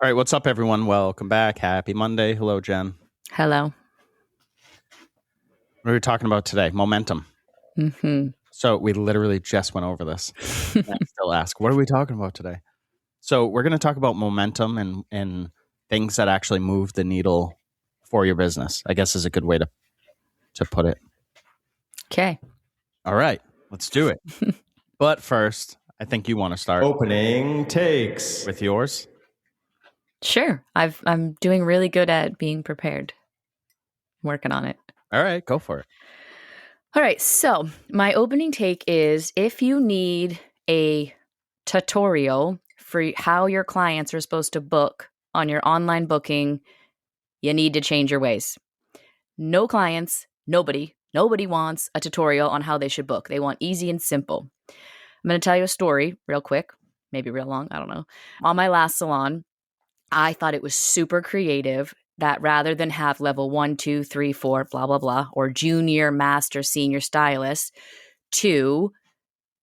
All right, what's up, everyone? Welcome back. Happy Monday. Hello, Jen. Hello. What are we talking about today? Momentum. So we literally just went over this. And I still ask, what are we talking about today? So we're going to talk about momentum and things that actually move the needle for your business, I guess is a good way to put it. Okay. All right, let's do it. But first, I think you want to start Opening takes with yours. Sure. I'm doing really good at being prepared. I'm working on it. All right, go for it. All right. So my opening take is if you need a tutorial for how your clients are supposed to book on your online booking, you need to change your ways. No clients, nobody wants a tutorial on how they should book. They want easy and simple. I'm going to tell you a story real quick, maybe real long. I don't know. On my last salon, I thought it was super creative that rather than have level 1, 2, 3, 4, blah, blah, blah, or junior, master, senior stylist, to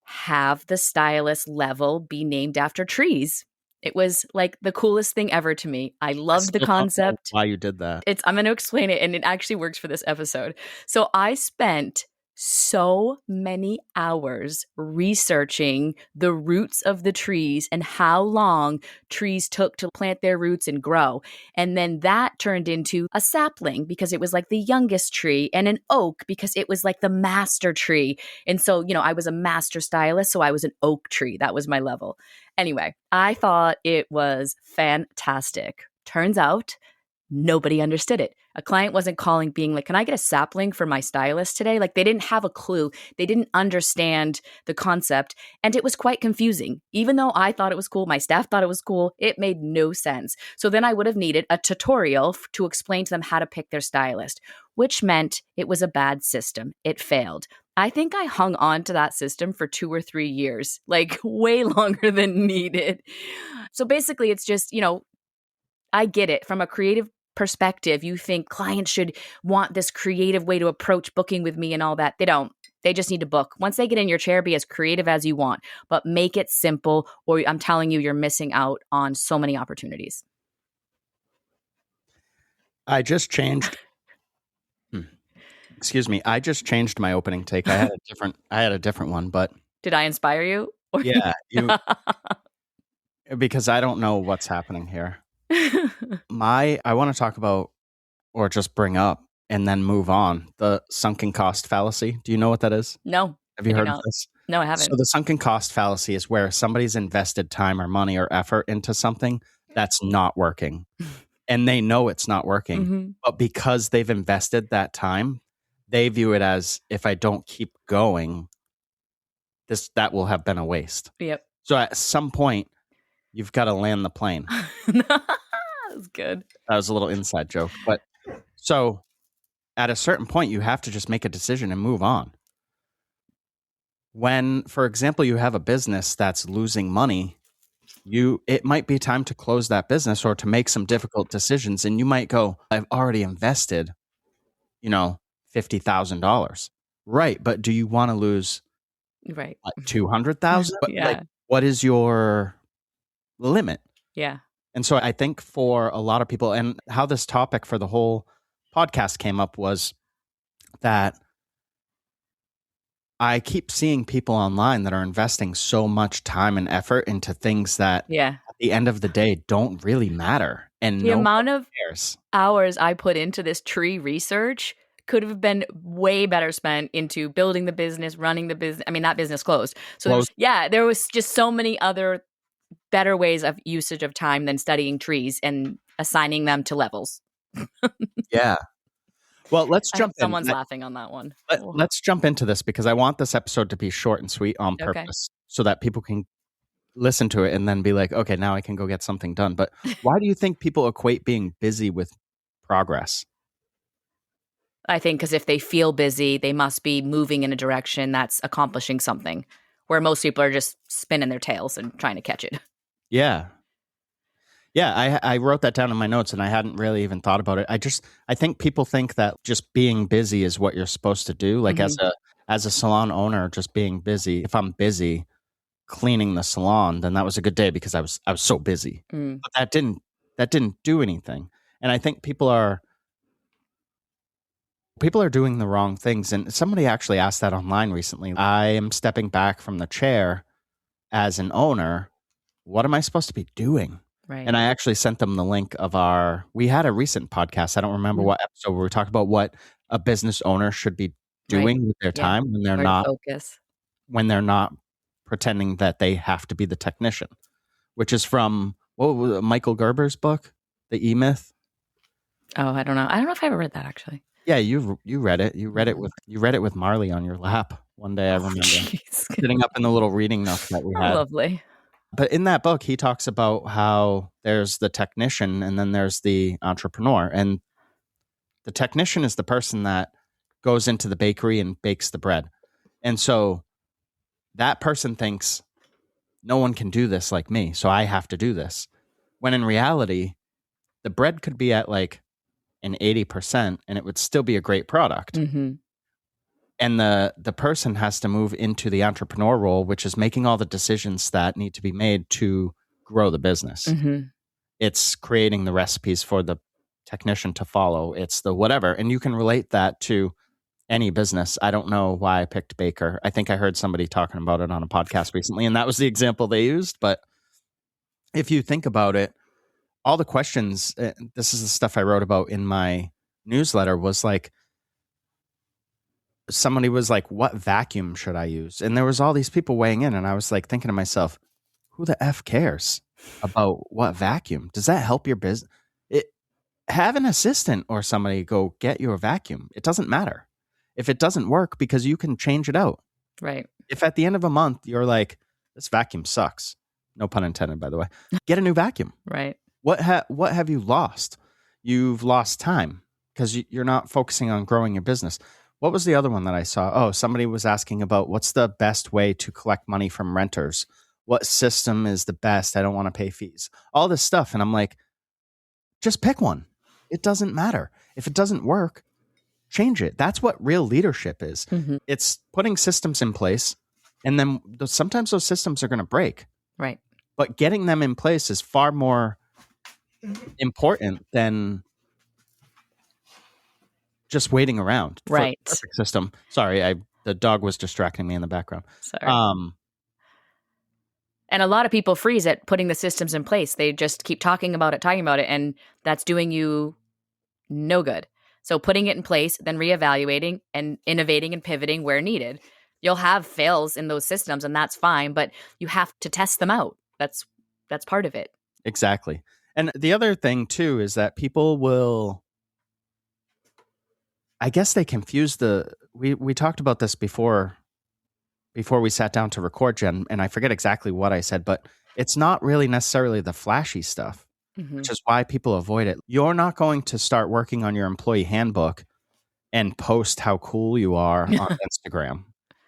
have the stylist level be named after trees. It was like the coolest thing ever to me. I loved the concept. Why you did that? I'm going to explain it, and it actually works for this episode. So I spent so many hours researching the roots of the trees and how long trees took to plant their roots and grow. And then that turned into a sapling because it was like the youngest tree, and an oak because it was like the master tree. And so, I was a master stylist, so I was an oak tree. That was my level. Anyway, I thought it was fantastic. Turns out nobody understood it. A client wasn't calling being like, can I get a sapling for my stylist today? Like, they didn't have a clue. They didn't understand the concept. And it was quite confusing. Even though I thought it was cool, my staff thought it was cool, it made no sense. So then I would have needed a tutorial to explain to them how to pick their stylist, which meant it was a bad system. It failed. I think I hung on to that system for 2 or 3 years, like way longer than needed. So basically, it's just, I get it. From a creative perspective, you think clients should want this creative way to approach booking with me and all that. They don't. They just need to book. Once they get in your chair, be as creative as you want, but make it simple, or I'm telling you, you're missing out on so many opportunities. I just changed. Excuse me. I just changed my opening take. I had a different one, but did I inspire you? Yeah, because I don't know what's happening here. I want to talk about, or just bring up and then move on, the sunken cost fallacy. Do you know what that is? No. Have you heard of this? No, I haven't. So the sunken cost fallacy is where somebody's invested time or money or effort into something that's not working. And they know it's not working. But because they've invested that time, they view it as, if I don't keep going, that will have been a waste. Yep. So at some point, you've got to land the plane. That's good. That was a little inside joke. But so at a certain point, you have to just make a decision and move on. When, for example, you have a business that's losing money, it might be time to close that business or to make some difficult decisions. And you might go, I've already invested, $50,000. Right. But do you want to lose right $200,000? Yeah. What is your limit? Yeah. And so I think for a lot of people, and how this topic for the whole podcast came up was that I keep seeing people online that are investing so much time and effort into things that at the end of the day don't really matter. And the amount of hours I put into this tree research could have been way better spent into building the business, running the business. I mean, that business closed. So there was just so many other better ways of usage of time than studying trees and assigning them to levels. Yeah. Well, let's jump in. Someone's laughing on that one. Let's jump into this because I want this episode to be short and sweet on purpose so that people can listen to it and then be like, okay, now I can go get something done. But why do you think people equate being busy with progress? I think because if they feel busy, they must be moving in a direction that's accomplishing something, where most people are just spinning their tails and trying to catch it. Yeah. Yeah, I wrote that down in my notes and I hadn't really even thought about it. I think people think that just being busy is what you're supposed to do. Like as a salon owner, just being busy. If I'm busy cleaning the salon, then that was a good day because I was so busy. But that didn't that didn't do anything. And I think people are doing the wrong things. And somebody actually asked that online recently. I am stepping back from the chair as an owner. What am I supposed to be doing? Right. And I actually sent them the link of we had a recent podcast. I don't remember what episode, where we talked about what a business owner should be doing with their time when they're not focus. When they're not pretending that they have to be the technician, which is from Michael Gerber's book, The E-Myth. Oh, I don't know. I don't know if I ever read that actually. Yeah, you read it. You read it with Marley on your lap one day. I remember sitting up in the little reading nook that we had. Lovely. But in that book, he talks about how there's the technician and then there's the entrepreneur. And the technician is the person that goes into the bakery and bakes the bread. And so that person thinks, no one can do this like me, so I have to do this. When in reality, the bread could be at like an 80% and it would still be a great product. Mm-hmm. And the person has to move into the entrepreneur role, which is making all the decisions that need to be made to grow the business. Mm-hmm. It's creating the recipes for the technician to follow. It's the whatever. And you can relate that to any business. I don't know why I picked baker. I think I heard somebody talking about it on a podcast recently, and that was the example they used. But if you think about it, all the questions, this is the stuff I wrote about in my newsletter, was like, somebody was like, what vacuum should I use? And there was all these people weighing in, and I was like thinking to myself, who the F cares about what vacuum? Does that help your business? Have an assistant or somebody go get you a vacuum. It doesn't matter if it doesn't work, because you can change it out. Right. If at the end of a month you're like, this vacuum sucks, no pun intended, by the way, get a new vacuum. Right. What have you lost? You've lost time because you're not focusing on growing your business. What was the other one that I saw? Oh, somebody was asking about what's the best way to collect money from renters? What system is the best? I don't want to pay fees. All this stuff. And I'm like, just pick one. It doesn't matter. If it doesn't work, change it. That's what real leadership is. Mm-hmm. It's putting systems in place, and then sometimes those systems are going to break. Right. But getting them in place is far more important than just waiting around for Right. the perfect system. Sorry, the dog was distracting me in the background. Sorry. And a lot of people freeze at putting the systems in place. They just keep talking about it, and that's doing you no good. So putting it in place, then reevaluating and innovating and pivoting where needed. You'll have fails in those systems, and that's fine, but you have to test them out. That's part of it. Exactly. And the other thing too is that people will, I guess they confuse we talked about this before we sat down to record, Jen, and I forget exactly what I said, but it's not really necessarily the flashy stuff, which is why people avoid it. You're not going to start working on your employee handbook and post how cool you are on Instagram.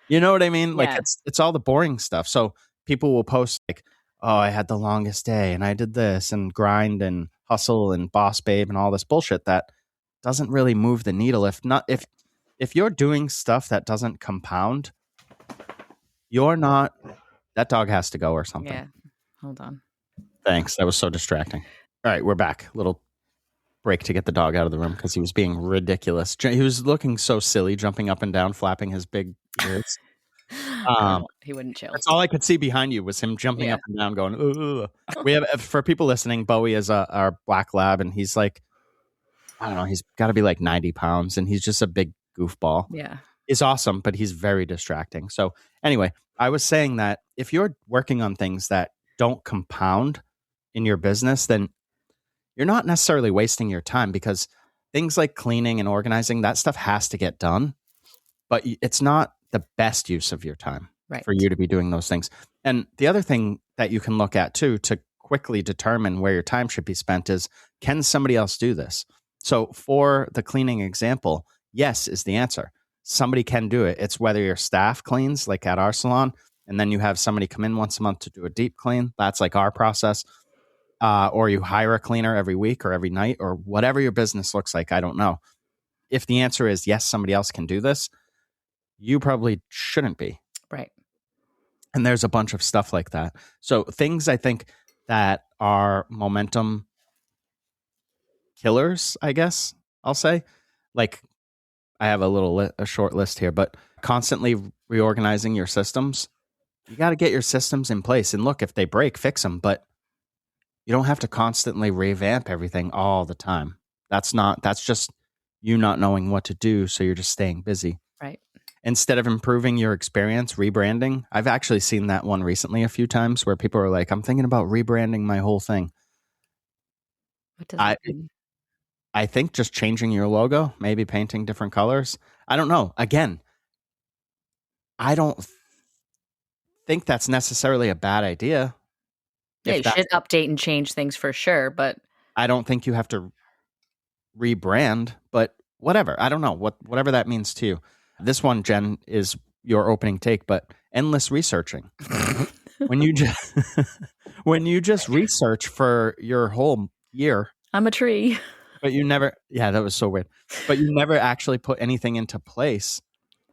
You know what I mean? Like it's all the boring stuff. So people will post like, oh, I had the longest day and I did this and grind and hustle and boss babe and all this bullshit that doesn't really move the needle. If you're doing stuff that doesn't compound, that dog has to go or something. Yeah. Hold on. Thanks. That was so distracting. All right, we're back. Little break to get the dog out of the room because he was being ridiculous. He was looking so silly, jumping up and down, flapping his big ears. He wouldn't chill. That's all I could see behind you was him jumping up and down going, ugh. We have, for people listening, Bowie is our black lab, and he's like, I don't know, he's got to be like 90 pounds, and he's just a big goofball. Yeah. He's awesome, but he's very distracting. So anyway, I was saying that if you're working on things that don't compound in your business, then you're not necessarily wasting your time, because things like cleaning and organizing, that stuff has to get done, but it's not the best use of your time for you to be doing those things. And the other thing that you can look at too, to quickly determine where your time should be spent, is, can somebody else do this? So for the cleaning example, yes is the answer. Somebody can do it. It's whether your staff cleans, like at our salon, and then you have somebody come in once a month to do a deep clean. That's like our process. Or you hire a cleaner every week or every night, or whatever your business looks like. I don't know. If the answer is yes, somebody else can do this, you probably shouldn't be. Right. And there's a bunch of stuff like that. So things I think that are momentum killers, I guess I'll say. Like, I have a short list here, but constantly reorganizing your systems. You got to get your systems in place, and look, if they break, fix them. But you don't have to constantly revamp everything all the time. That's just you not knowing what to do, so you're just staying busy. Right. Instead of improving your experience, rebranding. I've actually seen that one recently a few times where people are like, I'm thinking about rebranding my whole thing. What does I that mean? I think just changing your logo, maybe painting different colors. I don't know. Again, I don't think that's necessarily a bad idea. Yeah, If you that's should update and change things for sure, but I don't think you have to rebrand, but whatever. I don't know whatever that means to you. This one, Jen, is your opening take, but endless researching. When you just when you just research for your whole year, I'm a tree. but you never yeah, that was so weird. But you never actually put anything into place,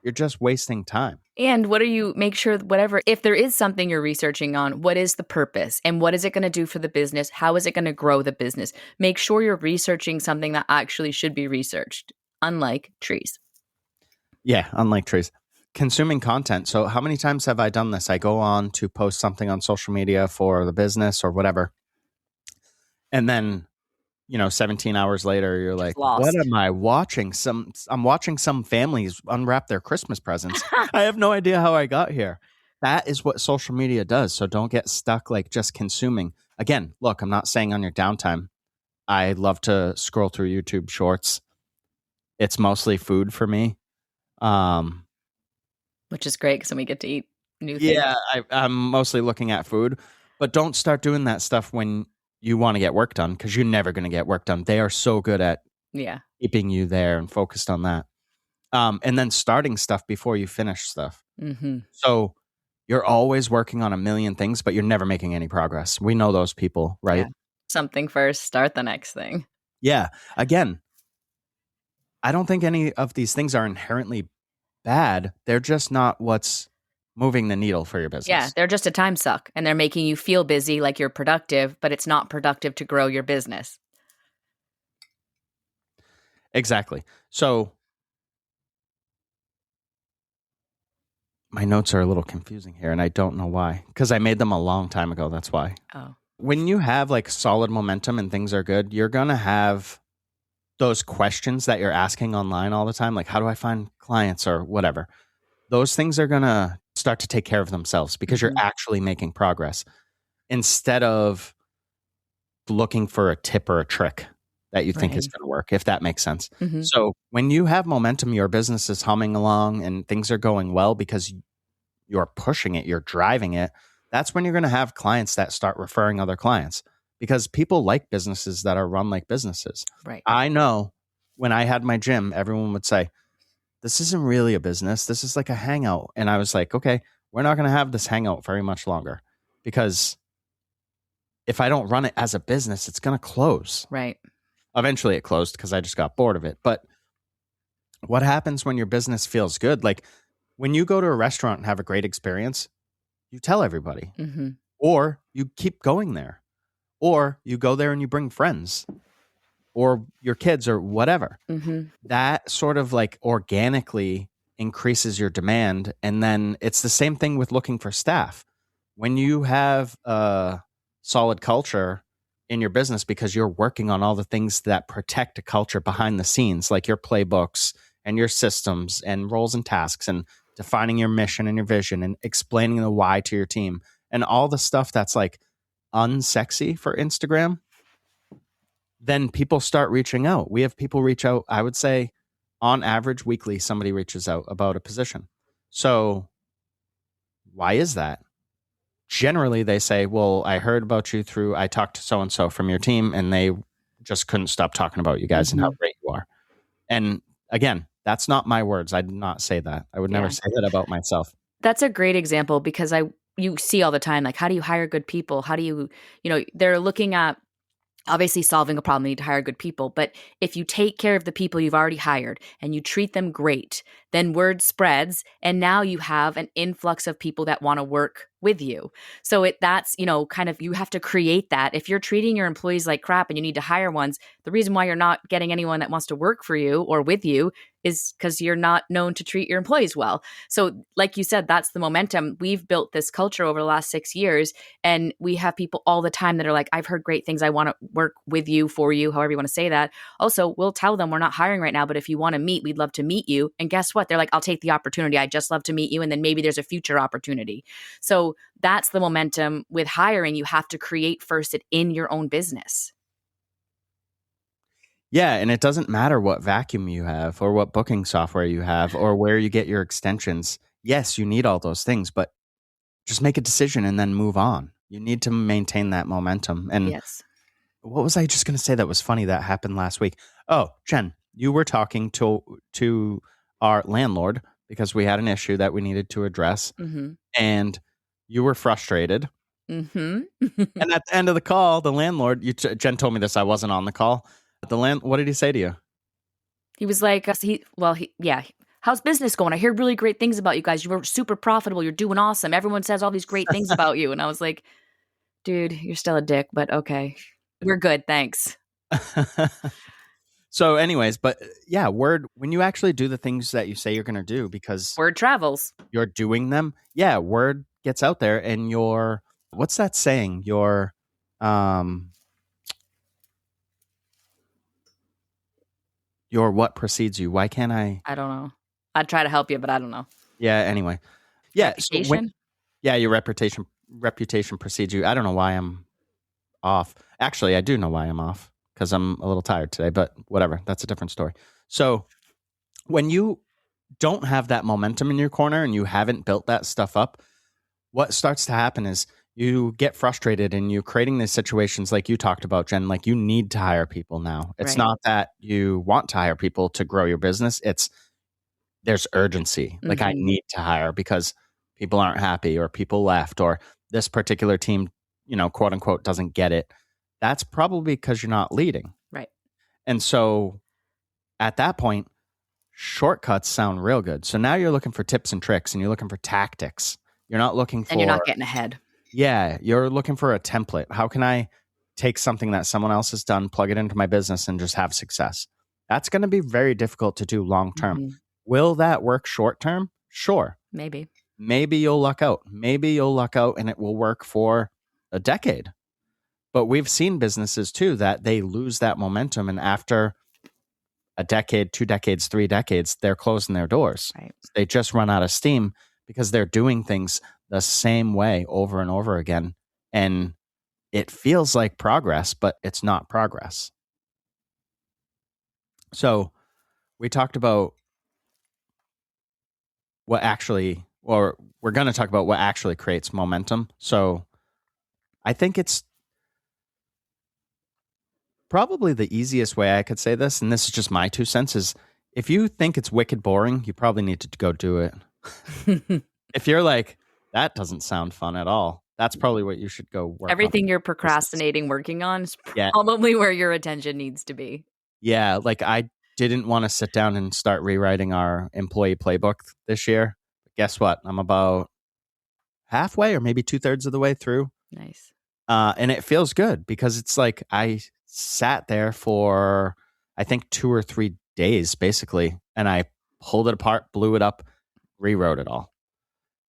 you're just wasting time. And what are you make sure whatever if there is something you're researching on, what is the purpose and what is it going to do for the business? How is it going to grow the business? Make sure you're researching something that actually should be researched, unlike trees. Yeah, unlike trees. Consuming content. So how many times have I done this? I go on to post something on social media for the business or whatever. And then 17 hours later, you're Just like, what lost. am I watching? I'm watching some families unwrap their Christmas presents. I have no idea how I got here. That is what social media does. So don't get stuck like just consuming. Again, look, I'm not saying on your downtime. I love to scroll through YouTube shorts. It's mostly food for me. Um, Which is great because then we get to eat new things. yeah, I'm mostly looking at food, but don't start doing that stuff when you want to get work done because you're never going to get work done. They are so good at Yeah. keeping you there and focused on that. And then starting stuff before you finish stuff. Mm-hmm. So you're always working on a million things, but you're never making any progress. We know those people, right? Yeah. Something first, start the next thing. Yeah. Again, I don't think any of these things are inherently bad. They're just not what's moving the needle for your business. Yeah, they're just a time suck and they're making you feel busy like you're productive, but it's not productive to grow your business. Exactly. So my notes are a little confusing here and I don't know why because I made them a long time ago. That's why. Oh. When you have like solid momentum and things are good, you're going to have those questions that you're asking online all the time. Like, how do I find clients or whatever? Those things are going to start to take care of themselves because you're actually making progress instead of looking for a tip or a trick that you think is going to work, if that makes sense. Mm-hmm. So when you have momentum, your business is humming along and things are going well because you're pushing it, you're driving it. That's when you're going to have clients that start referring other clients because people like businesses that are run like businesses. Right. I know when I had my gym, everyone would say, this isn't really a business. This is like a hangout. And I was like, okay, we're not going to have this hangout very much longer because if I don't run it as a business, it's going to close. Right. Eventually it closed because I just got bored of it. But what happens when your business feels good? Like when you go to a restaurant and have a great experience, you tell everybody, or you keep going there, or you go there and you bring friends or your kids or whatever. That sort of like organically increases your demand. And then it's the same thing with looking for staff. When you have a solid culture in your business because you're working on all the things that protect a culture behind the scenes, like your playbooks and your systems and roles and tasks and defining your mission and your vision and explaining the why to your team and all the stuff that's like unsexy for Instagram, then people start reaching out. We have people reach out, I would say on average weekly, somebody reaches out about a position. So why is that? Generally, they say, well, I heard about you I talked to so-and-so from your team and they just couldn't stop talking about you guys and how great you are. And again, that's not my words. I did not say that. I would never say that about myself. That's a great example because you see all the time, like, how do you hire good people? How do you they're looking at obviously solving a problem, you need to hire good people. But if you take care of the people you've already hired and you treat them great, then word spreads. And now you have an influx of people that want to work with you. So that's, kind of, you have to create that. If you're treating your employees like crap and you need to hire ones, the reason why you're not getting anyone that wants to work for you or with you is because you're not known to treat your employees well. So like you said, that's the momentum. We've built this culture over the last 6 years, and we have people all the time that are like, I've heard great things. I want to work with you, for you, however you want to say that. Also, we'll tell them we're not hiring right now, but if you want to meet, we'd love to meet you. And guess what? They're like, I'll take the opportunity. I just love to meet you. And then maybe there's a future opportunity. So that's the momentum with hiring. You have to create first it in your own business. Yeah, and it doesn't matter what vacuum you have or what booking software you have or where you get your extensions. Yes, you need all those things, but just make a decision and then move on. You need to maintain that momentum. And yes. What was I just going to say that was funny that happened last week? Oh, Jen, you were talking to our landlord because we had an issue that we needed to address, and you were frustrated. And at the end of the call, the landlord, Jen told me this, I wasn't on the call. What did he say to you? He was like, how's business going? I hear really great things about you guys. You were super profitable. You're doing awesome. Everyone says all these great things about you. And I was like, dude, you're still a dick, but okay. We're good. Thanks. So anyways, but yeah, when you actually do the things that you say you're going to do, because word travels, you're doing them. Yeah. Word gets out there, and what's that saying? Your what precedes you. Why can't I don't know. I'd try to help you, but I don't know. Yeah. Anyway. Yeah. Reputation? Your reputation precedes you. I don't know why I'm off. Actually, I do know why I'm off, because I'm a little tired today, but whatever. That's a different story. So when you don't have that momentum in your corner and you haven't built that stuff up, what starts to happen is you get frustrated and you're creating these situations like you talked about, Jen, like you need to hire people now. It's not that you want to hire people to grow your business. There's urgency. Like I need to hire because people aren't happy or people left or this particular team, quote unquote, doesn't get it. That's probably because you're not leading. Right. And so at that point, shortcuts sound real good. So now you're looking for tips and tricks and you're looking for tactics. You're not looking for... And you're not getting ahead. Yeah. You're looking for a template. How can I take something that someone else has done, plug it into my business, and just have success? That's going to be very difficult to do long term. Will that work short term? Sure. Maybe. Maybe you'll luck out. Maybe you'll luck out and it will work for a decade. But we've seen businesses too that they lose that momentum, and after a decade, 2 decades, 3 decades, they're closing their doors. Right. They just run out of steam because they're doing things the same way over and over again. And it feels like progress, but it's not progress. So we talked about we're going to talk about what actually creates momentum. So I think it's probably the easiest way I could say this, and this is just my 2 cents, is if you think it's wicked boring, you probably need to go do it. If you're like, that doesn't sound fun at all, that's probably what you should go work Everything you're procrastinating working on is probably where your attention needs to be. Yeah, like I didn't want to sit down and start rewriting our employee playbook this year. But guess what? I'm about halfway or maybe 2/3 of the way through. Nice. And it feels good because it's like I sat there for, I think, 2 or 3 days, basically. And I pulled it apart, blew it up, rewrote it all.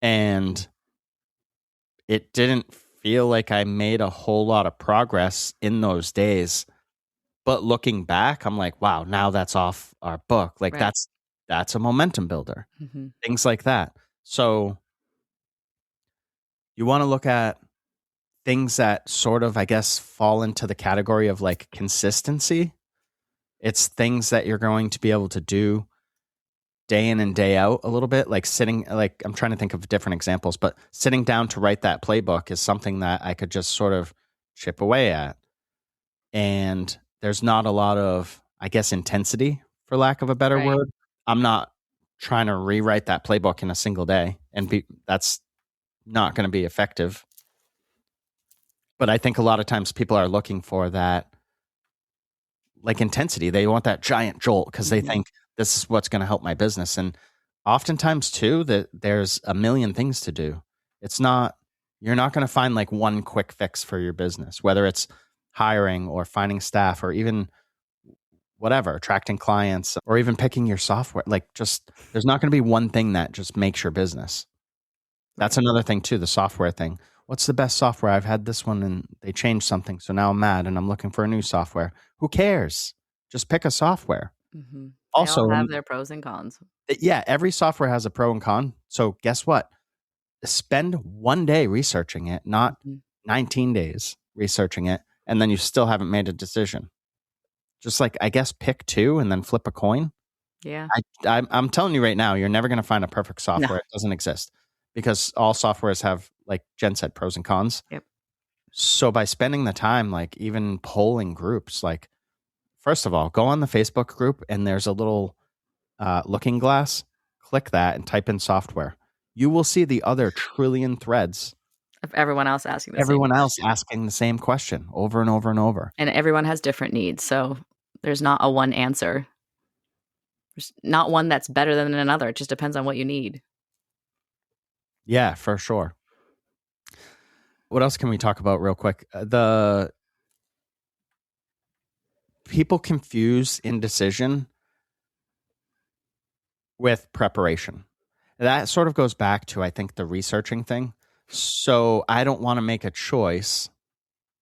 And it didn't feel like I made a whole lot of progress in those days. But looking back, I'm like, wow, now that's off our book. Like that's a momentum builder. Things like that. So you want to look at things that sort of, I guess, fall into the category of like consistency. It's things that you're going to be able to do day in and day out a little bit, like I'm trying to think of different examples, but sitting down to write that playbook is something that I could just sort of chip away at. And there's not a lot of, I guess, intensity, for lack of a better word. I'm not trying to rewrite that playbook in a single day, and that's not going to be effective. But I think a lot of times people are looking for that, like, intensity. They want that giant jolt because they think this is what's going to help my business. And oftentimes too, that there's a million things to do. It's not You're not going to find like one quick fix for your business, whether it's hiring or finding staff or even whatever, attracting clients or even picking your software. Like just, there's not going to be one thing that just makes your business. That's another thing too, the software thing. What's the best software? I've had this one and they changed something. So now I'm mad and I'm looking for a new software. Who cares? Just pick a software. Mm-hmm. Also, they all have their pros and cons. Yeah, every software has a pro and con. So guess what? Spend one day researching it, not 19 days researching it, and then you still haven't made a decision. Just like, I guess, pick two and then flip a coin. Yeah. I'm telling you right now, you're never going to find a perfect software. No. It doesn't exist because all softwares have, like Jen said, pros and cons. Yep. So by spending the time, like even polling groups, like first of all, go on the Facebook group and there's a little looking glass. Click that and type in software. You will see the other trillion threads of everyone else asking the same question over and over and over. And everyone has different needs. So there's not a one answer. There's not one that's better than another. It just depends on what you need. Yeah, for sure. What else can we talk about real quick? The people confuse indecision with preparation. That sort of goes back to, I think, the researching thing. So I don't want to make a choice.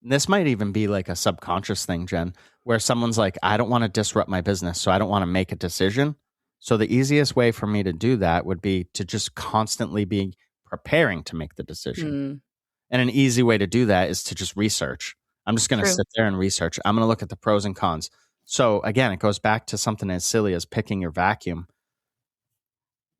This might even be like a subconscious thing, Jen, where someone's like, I don't want to disrupt my business, so I don't want to make a decision. So the easiest way for me to do that would be to just constantly be preparing to make the decision. And an easy way to do that is to just research. I'm just going to sit there and research. I'm going to look at the pros and cons. So again, it goes back to something as silly as picking your vacuum.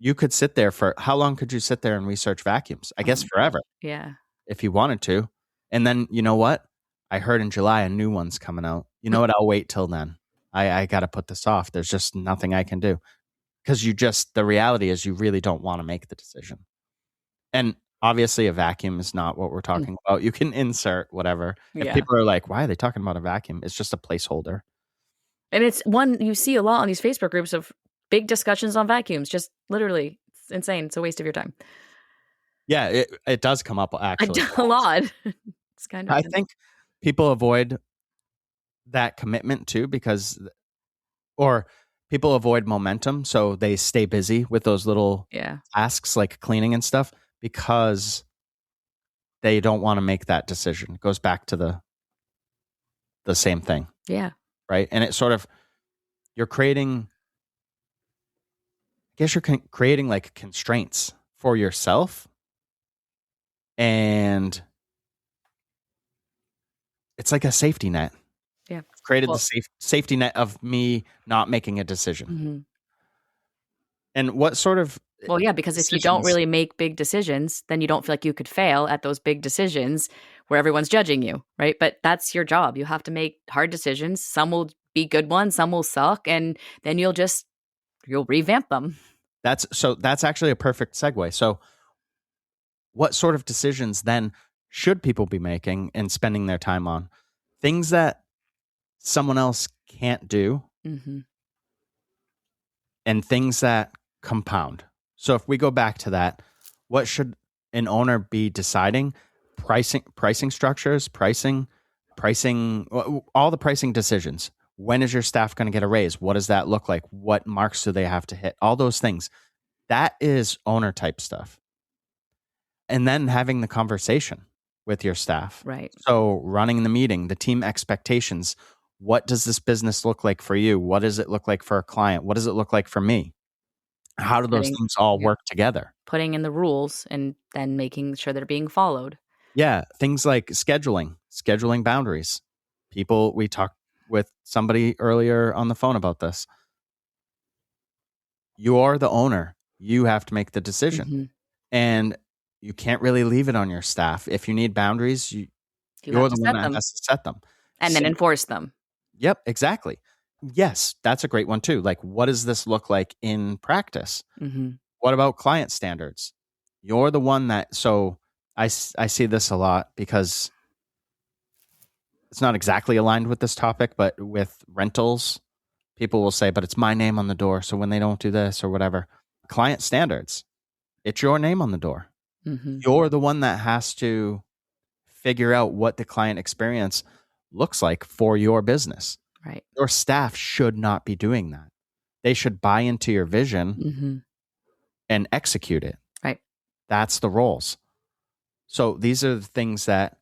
You could sit there for, how long could you sit there and research vacuums? I guess forever. Yeah. If you wanted to. And then, you know what? I heard in July a new one's coming out. You know what? I'll wait till then. I got to put this off. There's just nothing I can do. Because the reality is you really don't want to make the decision. And obviously a vacuum is not what we're talking about. You can insert whatever. If people are like, why are they talking about a vacuum? It's just a placeholder. And it's one you see a lot on these Facebook groups of big discussions on vacuums. Just literally, it's insane. It's a waste of your time. Yeah, it does come up actually. A lot. It's kind of. I think people avoid that commitment too or people avoid momentum. So they stay busy with those little tasks like cleaning and stuff because they don't want to make that decision. It goes back to the same thing. Yeah. Right. And it sort of, you're creating like constraints for yourself. And it's like a safety net. Yeah. I've created the safety net of me not making a decision. Mm-hmm. And what sort of... Well, yeah, because if you don't really make big decisions, then you don't feel like you could fail at those big decisions where everyone's judging you, right? But that's your job. You have to make hard decisions. Some will be good ones, some will suck, and then you'll revamp them. That's actually a perfect segue. So what sort of decisions then should people be making and spending their time on? Things that someone else can't do, and things that compound. So if we go back to that, what should an owner be deciding? Pricing structures, pricing, all the pricing decisions. When is your staff going to get a raise? What does that look like? What marks do they have to hit? All those things. That is owner type stuff. And then having the conversation with your staff. Right. So running the meeting, the team expectations. What does this business look like for you? What does it look like for a client? What does it look like for me? How do those things all work together? Putting in the rules and then making sure they're being followed. Yeah. Things like scheduling boundaries. We talked with somebody earlier on the phone about this. You're the owner. You have to make the decision. And you can't really leave it on your staff. If you need boundaries, you're the one that has to set them. And then enforce them. Yep, exactly. Yes, that's a great one too. Like, what does this look like in practice? What about client standards? You're the one that, so I see this a lot because it's not exactly aligned with this topic, but with rentals, people will say, but it's my name on the door. So when they don't do this or whatever, client standards, it's your name on the door. You're the one that has to figure out what the client experience looks like for your business. Right. Your staff should not be doing that. They should buy into your vision and execute it. Right. That's the roles. So these are the things that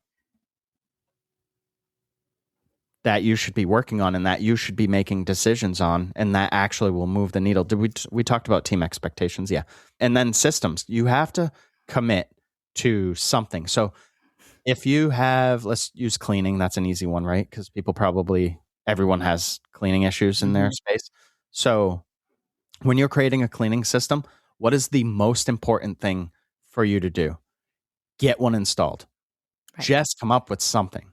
you should be working on and that you should be making decisions on, and that actually will move the needle. We talked about team expectations? Yeah. And then systems. You have to commit to something. So if you have, let's use cleaning. That's an easy one, right? Because everyone has cleaning issues in their space. So when you're creating a cleaning system, what is the most important thing for you to do? Get one installed. Right. Just come up with something.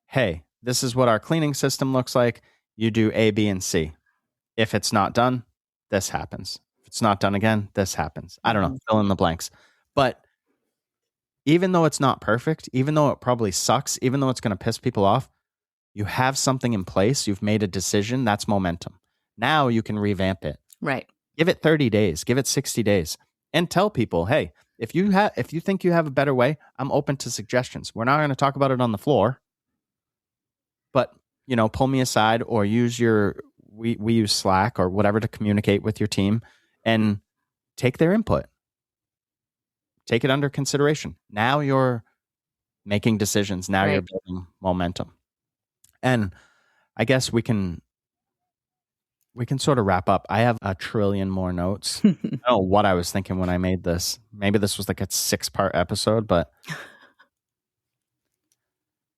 Hey, this is what our cleaning system looks like. You do A, B, and C. If it's not done, this happens. If it's not done again, this happens. I don't know, fill in the blanks. But even though it's not perfect, even though it probably sucks, even though it's going to piss people off, you have something in place. You've made a decision. That's momentum. Now you can revamp it. Right. Give it 30 days. Give it 60 days. And tell people, hey, if you think you have a better way, I'm open to suggestions. We're not going to talk about it on the floor. But, pull me aside or use we use Slack or whatever to communicate with your team and take their input. Take it under consideration. Now you're making decisions. Now you're building momentum. And I guess we can sort of wrap up. I have a trillion more notes. I don't know what I was thinking when I made this. Maybe this was like a 6-part episode, but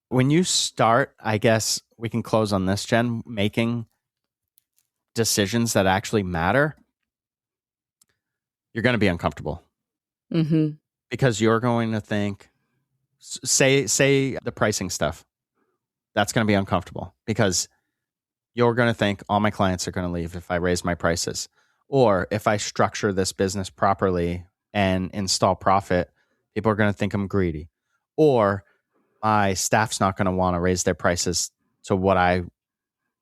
when you start, I guess we can close on this, Jen, making decisions that actually matter, you're going to be uncomfortable. Because you're going to think, say the pricing stuff, that's going to be uncomfortable because you're going to think all my clients are going to leave if I raise my prices. Or if I structure this business properly and install profit, people are going to think I'm greedy. Or my staff's not going to want to raise their prices to what I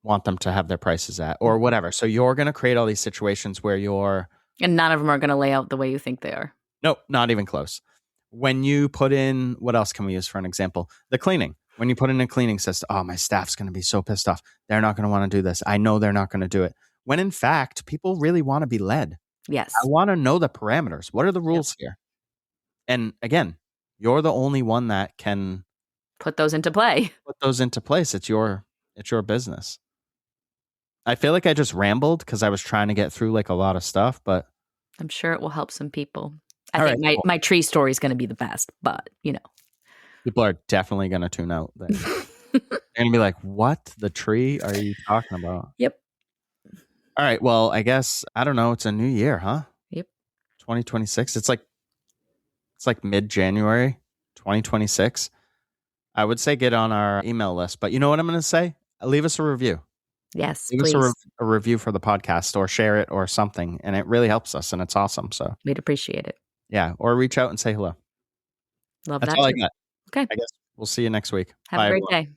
want them to have their prices at or whatever. So you're going to create all these situations where and none of them are going to lay out the way you think they are. Nope, not even close. When you put in, what else can we use for an example? The cleaning. When you put in a cleaning system, oh, my staff's going to be so pissed off. They're not going to want to do this. I know they're not going to do it. When in fact, people really want to be led. Yes. I want to know the parameters. What are the rules here? And again, you're the only one that can put those into play. It's your business. I feel like I just rambled because I was trying to get through like a lot of stuff, but I'm sure it will help some people. I think my tree story is going to be the best, but people are definitely going to tune out. They're going to be like, what? The tree are you talking about? Yep. All right. Well, I guess, I don't know. It's a new year, huh? Yep. 2026. It's like mid-January, 2026. I would say get on our email list, but you know what I'm going to say? Leave us a review. Yes, Leave please. us a review for the podcast or share it or something. And it really helps us and it's awesome. So we'd appreciate it. Yeah. Or reach out and say hello. Love That's that. all I got. Okay. I guess we'll see you next week. Have a great day.